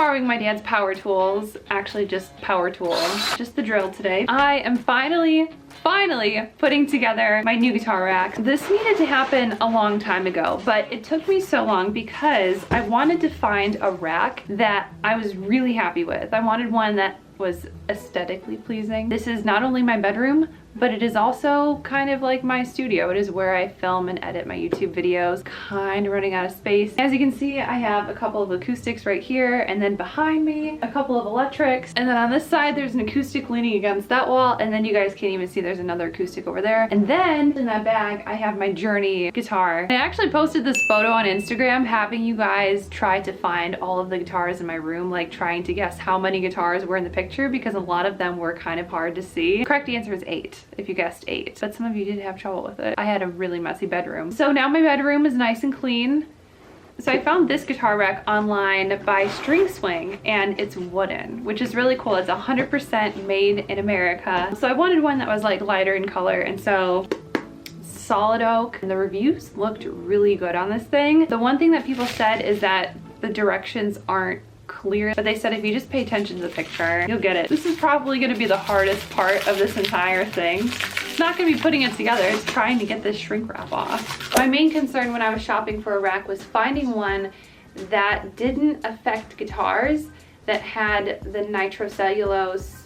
borrowing my dad's power tools, actually just power tools, just the drill today. I am finally putting together my new guitar rack. This needed to happen a long time ago, but it took me so long because I wanted to find a rack that I was really happy with. I wanted one that was aesthetically pleasing. This is not only my bedroom, but it is also kind of like my studio. It is where I film and edit my YouTube videos. Kind of running out of space. As you can see, I have a couple of acoustics right here, and then behind me, a couple of electrics. And then on this side, there's an acoustic leaning against that wall, and then you guys can't even see there's another acoustic over there. And then in that bag, I have my Journey guitar. I actually posted this photo on Instagram, having you guys try to find all of the guitars in my room, like trying to guess how many guitars were in the picture, because a lot of them were kind of hard to see. The correct answer is 8. If you guessed 8, but some of you did have trouble with it. I had a really messy bedroom. So now my bedroom is nice and clean. So I found this guitar rack online by String Swing, and it's wooden, which is really cool. It's 100% made in America. So I wanted one that was like lighter in color, and so solid oak. And the reviews looked really good on this thing. The one thing that people said is that the directions aren't clear, but they said if you just pay attention to the picture, you'll get it. This is probably going to be the hardest part of this entire thing. It's not going to be putting it together, it's trying to get this shrink wrap off. My main concern when I was shopping for a rack was finding one that didn't affect guitars, that had the nitrocellulose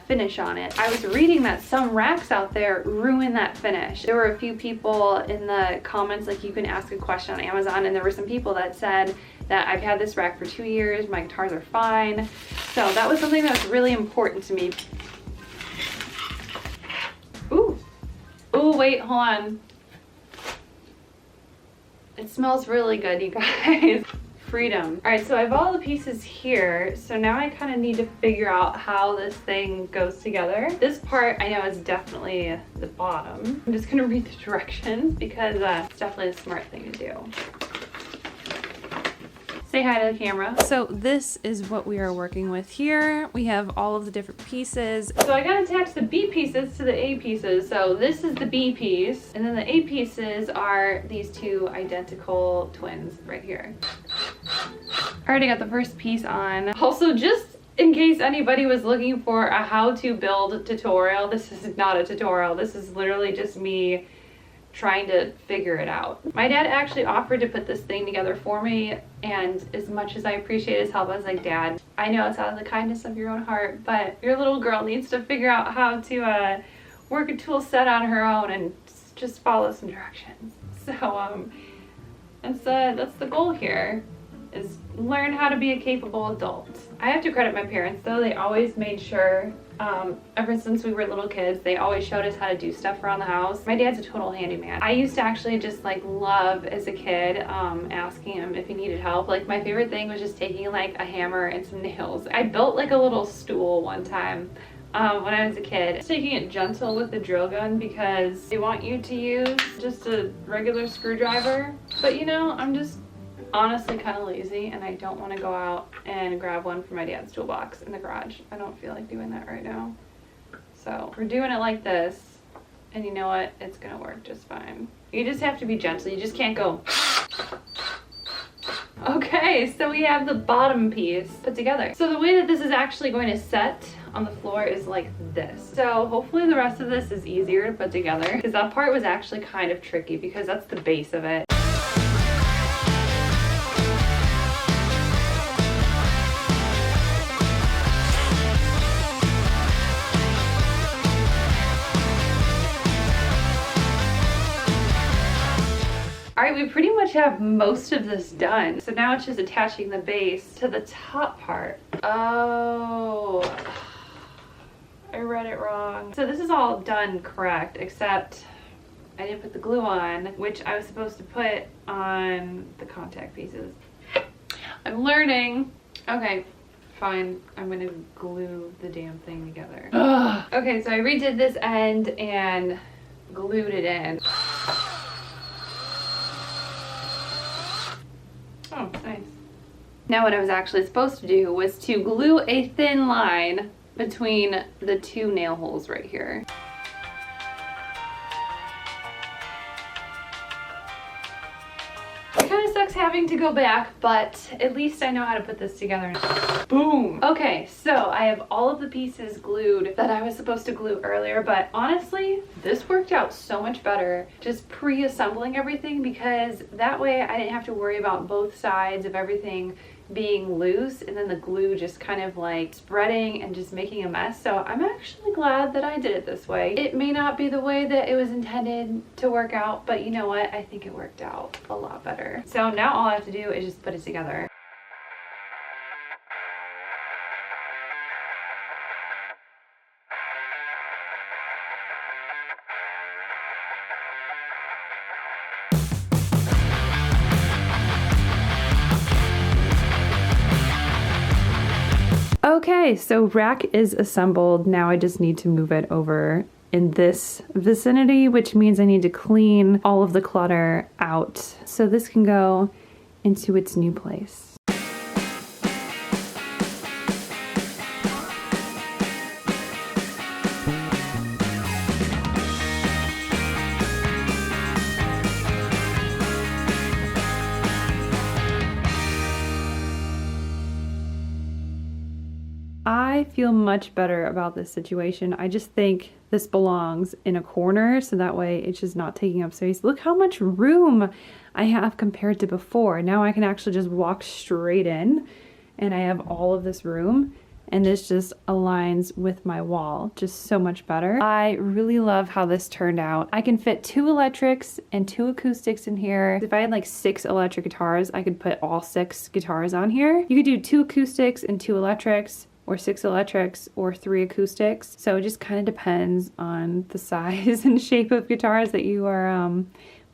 finish on it. I was reading that some racks out there ruin that finish. There were a few people in the comments, like you can ask a question on Amazon, and there were some people that said that I've had this rack for 2 years, my guitars are fine. So that was something that was really important to me. Ooh, wait, hold on. It smells really good, you guys. Freedom. All right, so I have all the pieces here, so now I kind of need to figure out how this thing goes together. This part I know is definitely the bottom. I'm just gonna read the directions because it's definitely a smart thing to do. Say hi to the camera. So this is what we are working with here. We have all of the different pieces. So I gotta attach the B pieces to the A pieces. So this is the B piece, and then the A pieces are these two identical twins right here. I already got the first piece on. Also, just in case anybody was looking for a how to build tutorial, this is not a tutorial. This is literally just me trying to figure it out. My dad actually offered to put this thing together for me, and as much as I appreciate his help, I was like, Dad, I know it's out of the kindness of your own heart, but your little girl needs to figure out how to work a tool set on her own and just follow some directions. So that's the goal here, is learn how to be a capable adult. I have to credit my parents though. They always made sure, ever since we were little kids, they always showed us how to do stuff around the house. My dad's a total handyman. I used to actually just like love as a kid asking him if he needed help. Like my favorite thing was just taking like a hammer and some nails. I built like a little stool one time when I was a kid. Just taking it gentle with the drill gun because they want you to use just a regular screwdriver. But you know, I'm just honestly kind of lazy, and I don't want to go out and grab one from my dad's toolbox in the garage. I don't feel like doing that right now. So we're doing it like this, and you know what? It's gonna work just fine. You just have to be gentle. You just can't go. Okay, so we have the bottom piece put together. So the way that this is actually going to set on the floor is like this. So hopefully the rest of this is easier to put together, because that part was actually kind of tricky because that's the base of it. All right, we pretty much have most of this done. So now it's just attaching the base to the top part. Oh, I read it wrong. So this is all done correct, except I didn't put the glue on, which I was supposed to put on the contact pieces. I'm learning. Okay, fine. I'm gonna glue the damn thing together. Ugh. Okay, so I redid this end and glued it in. Oh, nice. Now what I was actually supposed to do was to glue a thin line between the two nail holes right here. I kind of sucks having to go back, but at least I know how to put this together. Boom! Okay, so I have all of the pieces glued that I was supposed to glue earlier, but honestly, this worked out so much better just pre-assembling everything, because that way I didn't have to worry about both sides of everything being loose and then the glue just kind of like spreading and just making a mess. So I'm actually glad that I did it this way. It may not be the way that it was intended to work out, but you know what? I think it worked out a lot better. So now all I have to do is just put it together. Okay, so rack is assembled. Now I just need to move it over in this vicinity, which means I need to clean all of the clutter out so this can go into its new place. I feel much better about this situation. I just think this belongs in a corner, so that way it's just not taking up space. Look how much room I have compared to before. Now I can actually just walk straight in and I have all of this room, and this just aligns with my wall just so much better. I really love how this turned out. I can fit 2 electrics and 2 acoustics in here. If I had like 6 electric guitars, I could put all 6 guitars on here. You could do 2 acoustics and 2 electrics, or 6 electrics, or 3 acoustics. So it just kind of depends on the size and shape of guitars that you are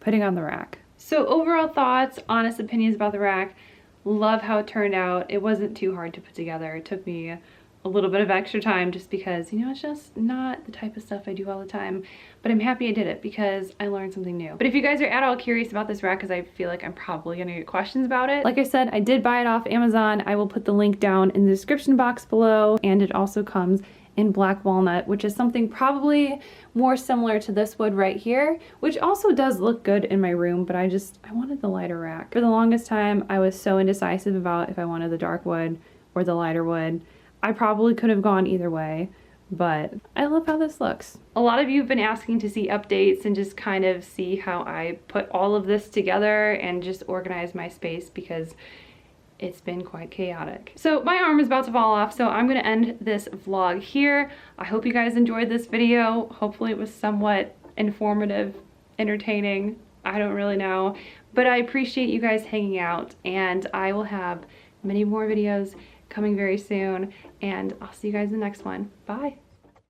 putting on the rack. So overall thoughts, honest opinions about the rack. Love how it turned out. It wasn't too hard to put together. It took me a little bit of extra time just because, you know, it's just not the type of stuff I do all the time. But I'm happy I did it because I learned something new. But if you guys are at all curious about this rack, because I feel like I'm probably gonna get questions about it, like I said, I did buy it off Amazon. I will put the link down in the description box below, and it also comes in black walnut, which is something probably more similar to this wood right here, which also does look good in my room, but I wanted the lighter rack. For the longest time, I was so indecisive about if I wanted the dark wood or the lighter wood. I probably could have gone either way, but I love how this looks. A lot of you have been asking to see updates and just kind of see how I put all of this together and just organize my space, because it's been quite chaotic. So my arm is about to fall off, so I'm gonna end this vlog here. I hope you guys enjoyed this video. Hopefully it was somewhat informative, entertaining. I don't really know, but I appreciate you guys hanging out, and I will have many more videos coming very soon, and I'll see you guys in the next one. Bye.